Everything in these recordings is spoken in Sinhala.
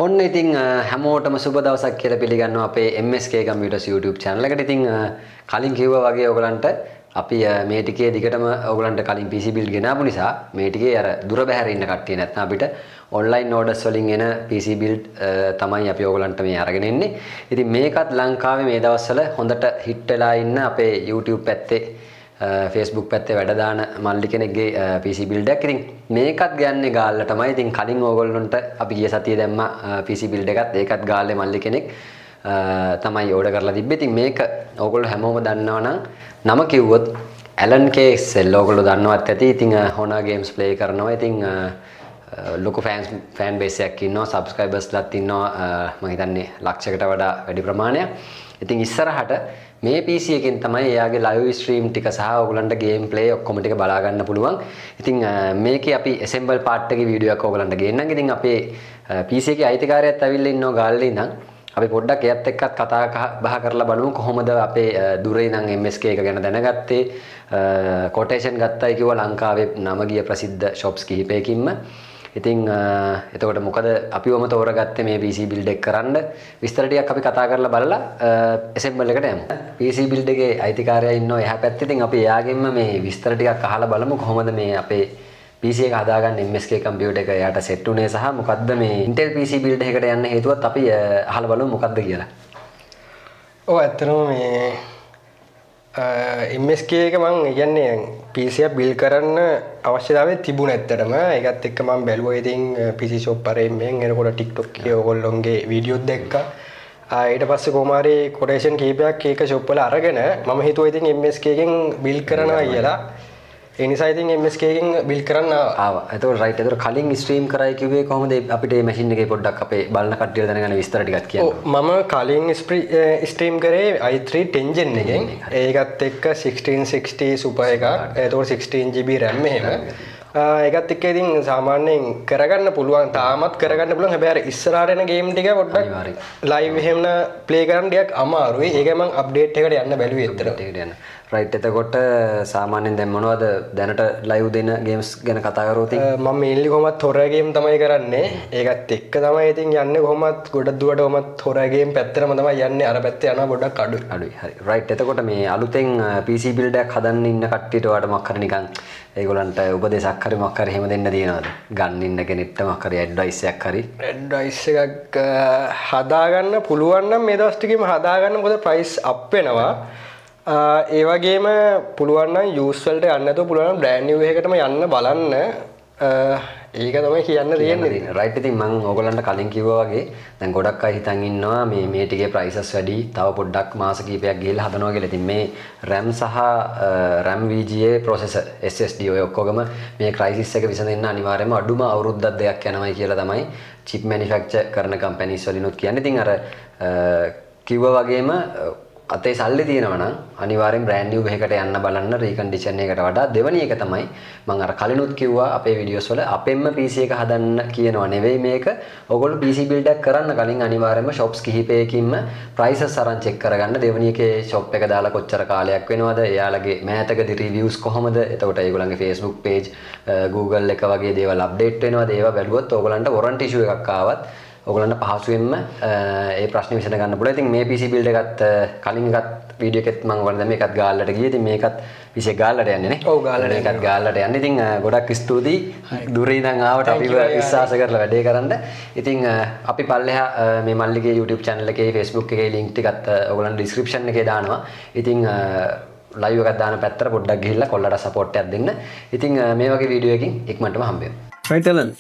ඔන්න ඉතින් හැමෝටම සුබ දවසක් කියලා පිළිගන්නවා අපේ MSK Computers YouTube channel එකට. ඉතින් කලින් කිව්වා වගේ ඔයගලන්ට අපි මේ ටිකේ දිගටම ඔයගලන්ට කලින් PC build ගෙනාපු නිසා මේ ටිකේ අර දුර බැහැර ඉන්න කට්ටිය නැත්නම් අපිට online orders වලින් එන PC build තමයි අපි ඔයගලන්ට මේ අරගෙන එන්නේ. ඉතින් මේකත් ලංකාවේ මේ දවස්වල හොඳට හිට් වෙලා ඉන්න අපේ YouTube පැත්තේ Facebook පැත්තේ වැඩ දාන මල්ලි කෙනෙක්ගේ PC build එකක්. ඉතින් මේකත් ගන්නේ ගාල්ලා තමයි. ඉතින් කලින් ඕගොල්ලන්ට අපි ගිය සතියේ දැම්මා PC build එකත් ඒකත් ගාල්ලේ මල්ලි කෙනෙක් තමයි ඕඩර් කරලා තිබ්බේ. ඉතින් මේක ඕගොල්ලෝ හැමෝම දන්නවා නම කිව්වොත් Alan KXL ඕගොල්ලෝ දන්නවත් ඇති. ඉතින් Honor games play කරනවා. ඉතින් ලොකු fan base එකක් ඉන්නවා. subscribersලාත් ඉන්නවා මම හිතන්නේ ලක්ෂයකට වඩා වැඩි ප්‍රමාණයක්. ඉතින් ඉස්සරහට මේ PC එකෙන් තමයි එයාගේ live stream ටික සහ ඔයගලන්ට game play ඔක්කොම ටික බලා ගන්න පුළුවන්. ඉතින් මේකේ අපි assemble part එකේ වීඩියෝ එකක් ඔයගලන්ට ගේන්නම්. ඉතින් අපේ PC එකේ අයිතිකාරයත් ඇවිල්ලා ඉන්නවා ගාල්ලේ ඉඳන්. අපි පොඩ්ඩක් එයත් එක්කත් කතා බහ කරලා බලමු කොහොමද අපේ දුරේ ඉඳන් MSK එක ගැන දැනගත්තේ. quotation ගත්තයි කිව්වා ලංකාවේ නම ගිය ප්‍රසිද්ධ shops කිහිපයකින්ම. ඉතින් එතකොට මොකද අපිවම තෝරගත්තේ මේ PC build එක කරන්න විස්තර ටිකක් අපි කතා කරලා බලලා assemble එකට යමු. PC build එකේ අයිතිකාරයා ඉන්නවා එහා පැත්තේ. ඉතින් අපි එයාගෙන්ම මේ විස්තර ටිකක් අහලා බලමු කොහොමද මේ අපේ PC එක හදාගන්න MSK computer එක එයාට set උනේ සහ මොකද්ද මේ Intel PC build එකකට යන්න හේතුවත් අපි අහලා බලමු මොකද්ද කියලා. ඔව් ඇත්තටම මේ MSK එක මම කියන්නේ PC එක build කරන්න අවශ්‍යතාවය තිබුණ ඇත්තටම. ඒකත් එක්ක මම බැලුවා ඉතින් PC shop එකෙන් මෙන් එනකොට TikTok එකේ ඔයගොල්ලෝගේ වීඩියෝස් දැක්කා. ඊට පස්සේ කොහොම හරි quotation කීපයක් ඒක shop වල අරගෙන මම හිතුවා ඉතින් MSK එකෙන් build කරනවා කියලා. ඒ නිසා ඉතින් MSK එකෙන් build කරන්න ආවා. එතකොට right. එතකොට කලින් stream කරයි කිව්වේ කොහොමද අපිට මේ machine එකේ පොඩ්ඩක් අපේ බලන කට්ටිය දැනගන්න විස්තර ටිකක් කියන්න. ඔව් මම කලින් stream කරේ i3 10 gen එකෙන්. ඒකත් එක්ක 1660 super එකක්. එතකොට 16GB RAM එහෙම. ඒකත් එක්ක ඉතින් සාමාන්‍යයෙන් කරගන්න පුළුවන්. තාමත් කරගන්න පුළුවන්. හැබැයි අර ඉස්සරහට එන game ටික පොඩ්ඩක් live එහෙම play කරන්න ටිකක් අමාරුයි. ඒක මම update එකට යන්න බැලුවේ ඇත්තට. රයිට්. එතකොට සාමාන්‍යයෙන් දැන් මොනවද දැනට ලයිව් දෙන ගේම්ස් ගැන කතා කරොත් මම මේන්ලි කොහොමත් හොරර් ගේම් තමයි කරන්නේ. ඒකත් එක්ක තමයි ඉතින් යන්නේ කොහොමත් ගොඩක් දුරට කොහොමත් හොරර් ගේම් පැත්තටම තමයි යන්නේ. අර පැත්තේ යනවා ගොඩක් අඩුයි. හරි. රයිට්. එතකොට මේ අලුතෙන් PC build එකක් හදන්න ඉන්න කට්ටියට ඔයාලට මොකක් හරි නිකන් ඒගොල්ලන්ට උපදේශයක් හරි මොකක් හරි එහෙම දෙන්න තියෙනවද? ගන්න ඉන්න කෙනෙක්ට මොකක් හරි ඇඩ්වයිස් එකක් හරි? ඇඩ්වයිස් එකක් හදාගන්න පුළුවන් නම් මේ දවස් ටිකේම හදාගන්න. මොකද ප්‍රයිස් අප් වෙනවා. ඒ වගේම පුළුවන් නම් යූස් වලට යන්න නැතුව පුළුවන් නම් බ්‍රෑන්ඩ් නිව් එකකටම යන්න බලන්න. ඒක තමයි කියන්න තියෙන්නේ. රයිට්. ඉතින් මම ඕගොල්ලන්ට කලින් කිව්වා වගේ දැන් ගොඩක් අය හිතන් ඉන්නවා මේ ටිකේ ප්‍රයිසස් වැඩි. තව පොඩ්ඩක් මාස කිහිපයක් ගිහලා හදනවා කියලා. ඉතින් මේ RAM සහ RAM VGA processor SSD ඔය ඔක්කොගම මේ ක්‍රයිසිස් එක විසඳෙන්න අනිවාර්යයෙන්ම අඩුම අවුරුද්දක් දෙකක් යනවායි කියලා තමයි chip manufacture කරන companies වලිනුත් කියන්නේ. ඉතින් අර කිව්වා වගේම අතේ සල්ලි තියෙනවා නම් අනිවාර්යෙන් බ්‍රෑන්ඩ් නිව් එකකට යන්න බලන්න රීකන්ඩිෂන් එකකට වඩා. දෙවෙනි එක තමයි මම අර කලිනුත් කිව්වා අපේ වීඩියෝස් වල අපෙන්ම PC එක හදන්න කියනවා නෙවෙයි මේක. ඔයගොල්ලෝ PC build එකක් කරන්න කලින් අනිවාර්යෙන්ම shops කිහිපයකින්ම prices අරන් check කරගන්න. දෙවෙනි එකේ shop එක දාලා කොච්චර කාලයක් වෙනවද? එයාලගේ මෑතකදී reviews කොහොමද? එතකොට ඒගොල්ලන්ගේ Facebook page Google එක වගේ දේවල් update වෙනවද? ඒවා බැලුවොත් ඔයගොල්ලන්ට warranty issue එකක් ආවත් ඔයගොල්ලන්ට පහසුවෙන්ම ඒ ප්‍රශ්නේ විසඳ ගන්න පුළුවන්. ඉතින් මේ PC build එකත් කලින් එකත් වීඩියෝ එකෙත් මම ඔයාලට මේකත් ගාල්ලට ගියේ. ඉතින් මේකත් PC එක ගාල්ලට යන්නේ නේ. ඔව් ගාල්ලට. මේකත් ගාල්ලට යන්නේ. ඉතින් ගොඩක් ස්තුතියි. දුරේ ඉඳන් ආවට අපිව විශ්වාස කරලා වැඩේ කරන්න. ඉතින් අපි පල්ලෙහා මේ මල්ලිගේ YouTube channel එකේ Facebook එකේ link ටිකත් ඔයගොල්ලන්ට description එකේ දානවා. ඉතින් live එකක් දාන පැත්තට පොඩ්ඩක් ගිහිල්ලා කොල්ලට support එකක් දෙන්න. ඉතින් මේ වගේ වීඩියෝ එකකින් ඉක්මනටම හම්බෙමු. right Alan.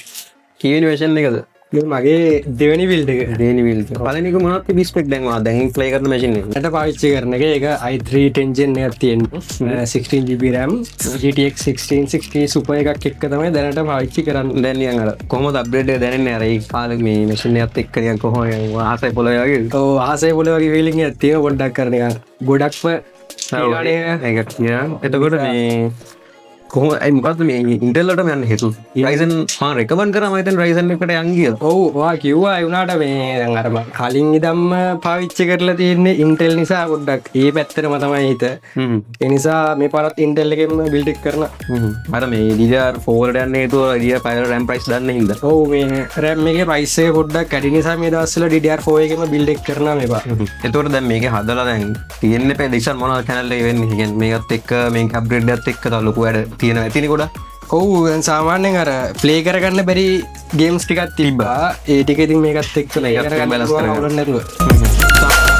කීවෙනි version එකද? මගේ දෙවැනි build එක. දෙවෙනි build එක. පළවෙනි එක මොනවද තිබි spec දැන් play කරන machine එක. මට පාවිච්චි කරන එක ඒක i3 10 gen එකක් තියෙනවා. 16GB RAM GTX 1660 super එකක් එක්ක තමයි දැනට පාවිච්චි කරන්නේ. දැන් නිකන් අර කොහොමද upgrade එක දැනෙන්නේ අර ඒ කාලේ මේ machine එකත් එක්ක නිකන් කොහොමද ආසයි පොළොවේ වගේ. ඔව් ආසයි පොළොවේ වගේ feeling එකක් තියෙනවා පොඩ්ඩක් කරන එක. ගොඩක්ම ඒක කියනවා. එතකොට මේ කොහොම මොකක්ද මේ ඉන්ටෙල්ලට යන්න හේතු රයිසන් රෙකමන් කර මතන් රයිසන් එකට යංගිය ඔව්වා කිව්වා වුණාට මේ දැන් අරම කලින් ඉදම්ම පාවිච්චි කරලා තියෙන්නේ ඉන්ටෙල් නිසා පොඩ්ඩක් ඒ පැත්තටම තමයි හිත ඒ නිසා මේ පාරත් ඉන්ටෙල් එකෙන්ම බිල්ඩ් එක කරන අර මේ ඩිඩර් ෆෝල්ඩ යන්න හේතුව ඩිය පයිල රැම් ප්‍රයිස් දන්න හිද ඔව් මේ රැම් එකේ ප්‍රයිස් එක පොඩ්ඩක් කැඩි නිසා මේ දවස්වල DDR4 එකෙන්ම බිල්ඩ් එක කරනවා මේවා එතකොට දැන් මේක හදලා දැන් තියෙන්නේ පෙදිෂන් මොනවද channel එකේ වෙන්නේ කියන්නේ මේකත් එක්ක මේක අප්ග්‍රේඩ් එකත් එක්ක තව ලොකු වැඩ තියෙනවා ඇතිනේ ගොඩක් ඔව් දැන් සාමාන්‍යයෙන් අර ප්ලේ කරගන්න බැරි ගේම්ස් ටිකක් තිබ්බා ඒ ටික ඉතින් මේකත් එක්ක ඒකත් balance කරගන්න. නැතුව